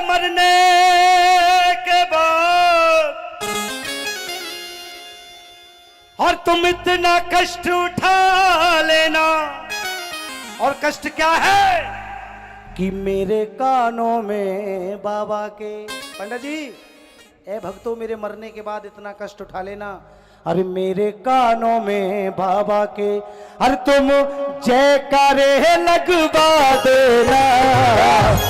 मरने के बाद और तुम इतना कष्ट उठा लेना। और कष्ट क्या है कि मेरे कानों में बाबा के, पंडित जी ए भक्तों मेरे मरने के बाद इतना कष्ट उठा लेना। अरे मेरे कानों में बाबा के अरे तुम जयकारे लगवा देना।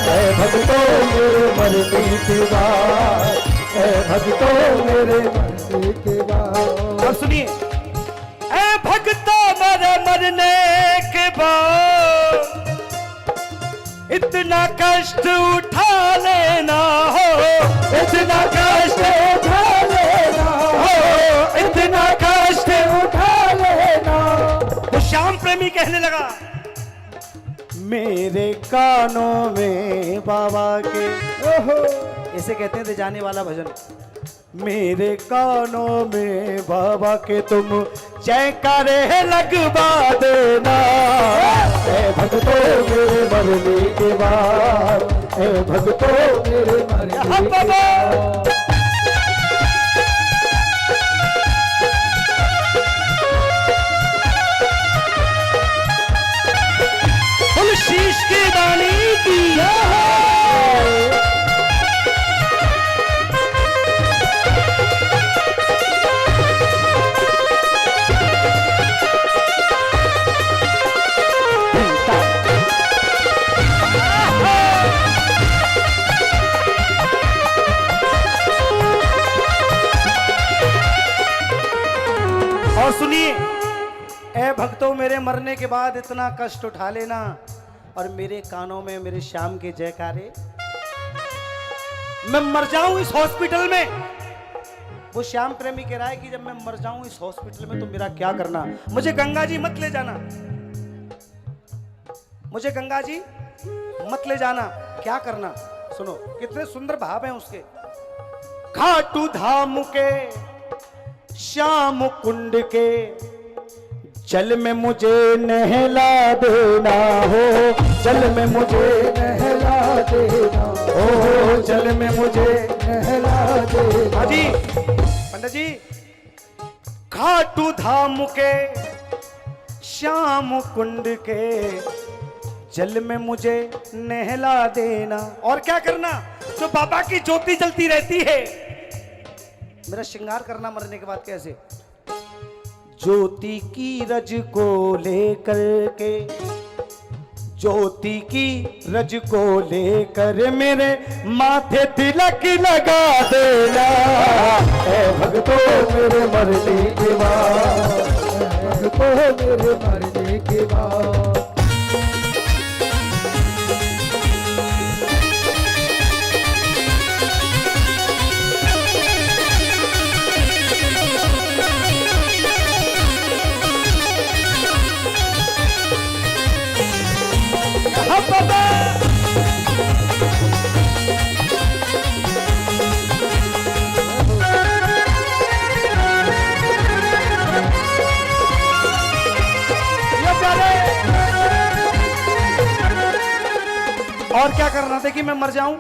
ए भक्तों मेरे मरने के बाद, ए भक्तों मेरे मरने के बाद। और सुनिए, ए भक्तों मेरे मरने के बाद इतना कष्ट उठा लेना हो, इतना कष्ट उठा लेना हो, इतना कष्ट उठा लेना। वो श्याम प्रेमी कहने लगा मेरे कानों में बाबा के, ओहो ऐसे कहते थे जाने वाला भजन, मेरे कानों में बाबा के तुम जयकारे लगवा देना। ए भक्तों मेरे मरने के बाद, ए भक्तों मेरे मरने के बाद। फुल शीश की दानी की और सुनिए, ए भक्तों मेरे मरने के बाद इतना कष्ट उठा लेना और मेरे कानों में मेरे श्याम के जयकारे। मैं मर जाऊं इस हॉस्पिटल में, वो श्याम प्रेमी कह रहा है कि जब मैं मर जाऊं इस हॉस्पिटल में तो मेरा क्या करना, मुझे गंगा जी मत ले जाना, मुझे गंगा जी मत ले जाना, क्या करना। सुनो कितने सुंदर भाव हैं उसके। खाटू धाम के श्याम कुंड के जल में मुझे नहला देना हो, जल में मुझे नहला देना हो, जल में मुझे नहला देना। जी पंडित जी, खाटू धाम के श्याम कुंड के जल में मुझे नहला देना। और क्या करना, जो बाबा की ज्योति जलती रहती है, मेरा श्रृंगार करना मरने के बाद। कैसे? ज्योति की रज को लेकर के, ज्योति की रज को लेकर मेरे माथे तिलक लगा देना। ए भक्तों मेरे मरने के बाद, भक्तों मेरे मरने के बाद। और क्या करना था कि मैं मर जाऊं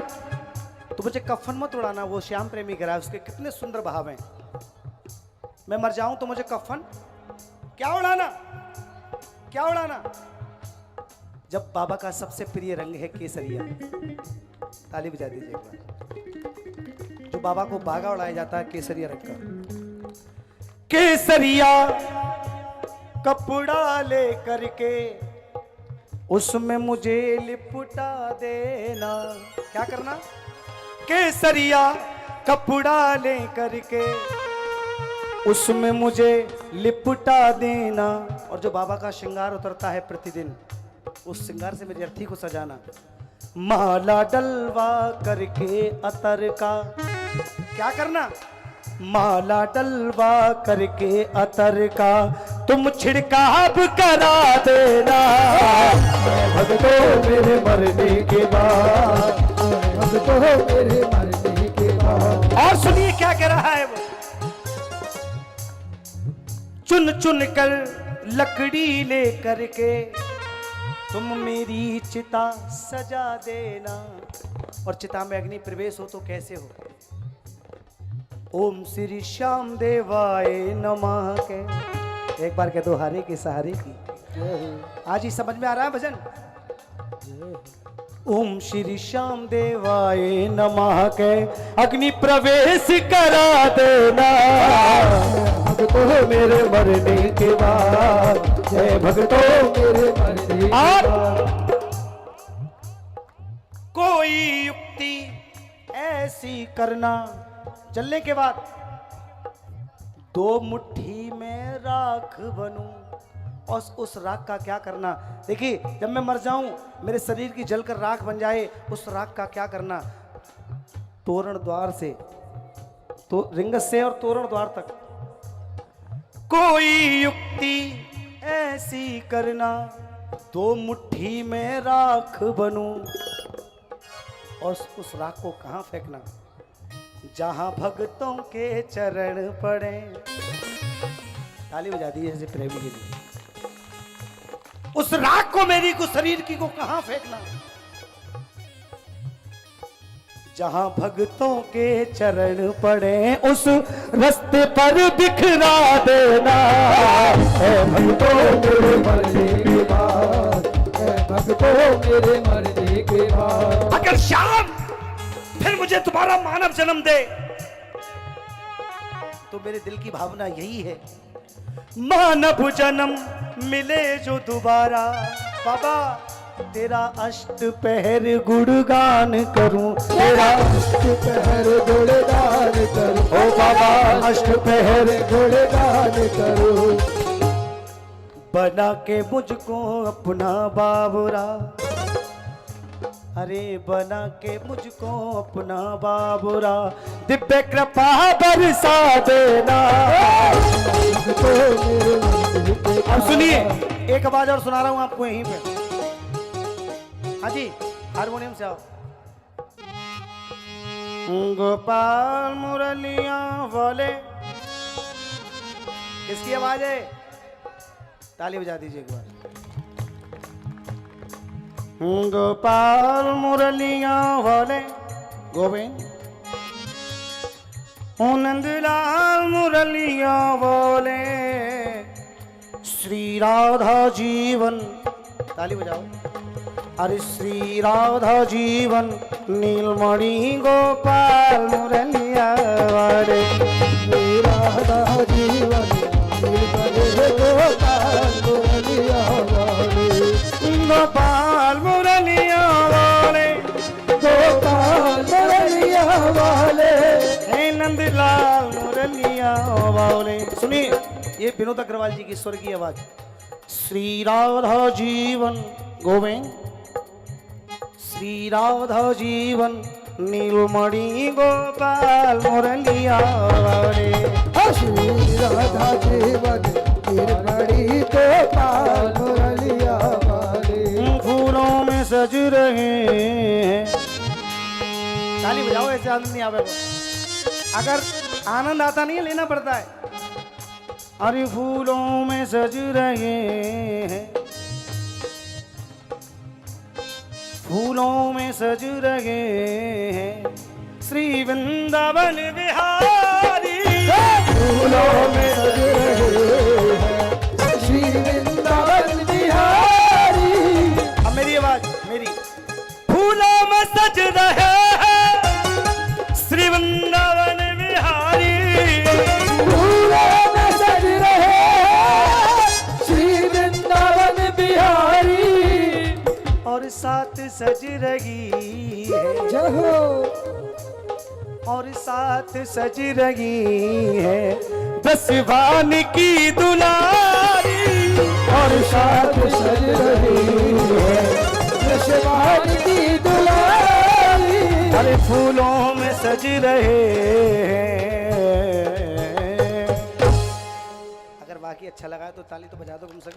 तो मुझे कफन मत उड़ाना। वो श्याम प्रेमी कह रहा है, उसके कितने सुंदर भाव हैं। मैं मर जाऊं तो मुझे कफन क्या उड़ाना, क्या उड़ाना। जब बाबा का सबसे प्रिय रंग है केसरिया, ताली बजा दीजिए एक बार। जो बाबा को बागा उड़ाया जाता है केसरिया रंग का, केसरिया कपड़ा ले करके उसमें मुझे लिपटा देना। क्या करना? केसरिया कपड़ा ले करके उसमें मुझे लिपटा देना। और जो बाबा का श्रृंगार उतरता है प्रतिदिन, उस श्रृंगार से मेरी अर्थी को सजाना। माला डलवा करके अतर का, क्या करना? माला डलवा करके अतर का तुम छिड़काव करा देना। भक्तों मेरे मरने के बाद, भक्तों मेरे मरने के बाद। और सुनिए क्या कह रहा है वो, चुन चुन कर लकड़ी ले करके तुम मेरी चिता सजा देना। और चिता में अग्नि प्रवेश हो तो कैसे हो। ओम श्री श्याम देवाय नमः के एक बार कह दो हरे के सहारे की। आज ही समझ में आ रहा है भजन। ओम श्री श्याम देवाय नमः के अग्नि प्रवेश करा देना भक्तों मेरे मरने के बाद। जय भक्तों मेरे मरने के बाद। कोई युक्ति ऐसी करना चलने के बाद दो मुट्ठी में राख बनूं और उस राख का क्या करना। देखिए जब मैं मर जाऊं मेरे शरीर की जलकर राख बन जाए उस राख का क्या करना। तोरण द्वार से तो रिंगस से और तोरण द्वार तक कोई युक्ति ऐसी करना दो मुट्ठी में राख बनूं और उस राख को कहां फेंकना। जहां भक्तों के चरण पड़े। ताली बजा दी जैसे प्रेमी के लिए। उस राख को मेरी को शरीर की को कहां फेंकना। जहां भक्तों के चरण पड़े उस रास्ते पर बिखरा देना। भक्तों मेरे मरने के बाद। भक्तों मेरे मरने के बाद। अगर श्याम फिर मुझे तुम्हारा मानव जन्म दे तो मेरे दिल की भावना यही है मानव जन्म मिले जो दोबारा। बाबा तेरा अष्ट पहर गुणगान करूं। तेरा अष्ट पहर गुणगान करूं। ओ बाबा अष्ट पहर गुणगान करूं। बना के मुझको अपना बाबरा। अरे बना के मुझको अपना बाबरा दिव्य कृपा बरसा देना। अब सुनिए एक आवाज और सुना रहा हूं आपको यहीं पे। हाँ जी हारमोनियम से आओ। गोपाल मुरलिया वाले किसकी आवाज है। ताली बजा दीजिए एक बार। गोपाल मुरलिया वाले गोविंद नंदलाल मुरलिया वाले श्री राधा जीवन। ताली बजाओ। अरे श्री राधा जीवन नीलमणि गोपाल मुरलिया वाले। श्री राधा जीवन नीलमणि गोपाल मुरलिया वाले। गोपाल मुरलिया वाले। गोपाल मुरलिया वाले। हे नंदलाल मुरलिया वाले। सुनिए ये विनोद अग्रवाल जी की स्वर की आवाज। श्री राधा जीवन गोविंद श्री राधा जीवन नीलमणि गोपाल मुरलिया वाले। श्री राधा जीवन नीलमणि गोपाल मुरलिया वाले। फूलों में सज रहे हैं। ताली बजाओ ऐसे आनंद नहीं आवे। अगर आनंद आता नहीं है लेना पड़ता है। अरे फूलों में सज रहे हैं। फूलों में सज रहे हैं श्री वृंदावन बिहारी। फूलों में सज रहे हैं श्री वृंदावन बिहारी। अब मेरी आवाज मेरी। फूलों में सज रहे हैं श्री वृंदावन बिहारी। फूलों में सज रहे हैं श्री वृंदावन बिहारी। और साथ सज रही है जहो। और साथ सज रही है दसवान की दुलारी। और साथ सज रही है दसवान की दुलारी। अरे फूलों में सज रहे हैं। अगर बाकी अच्छा लगा तो ताली तो बजा दो कम से कम।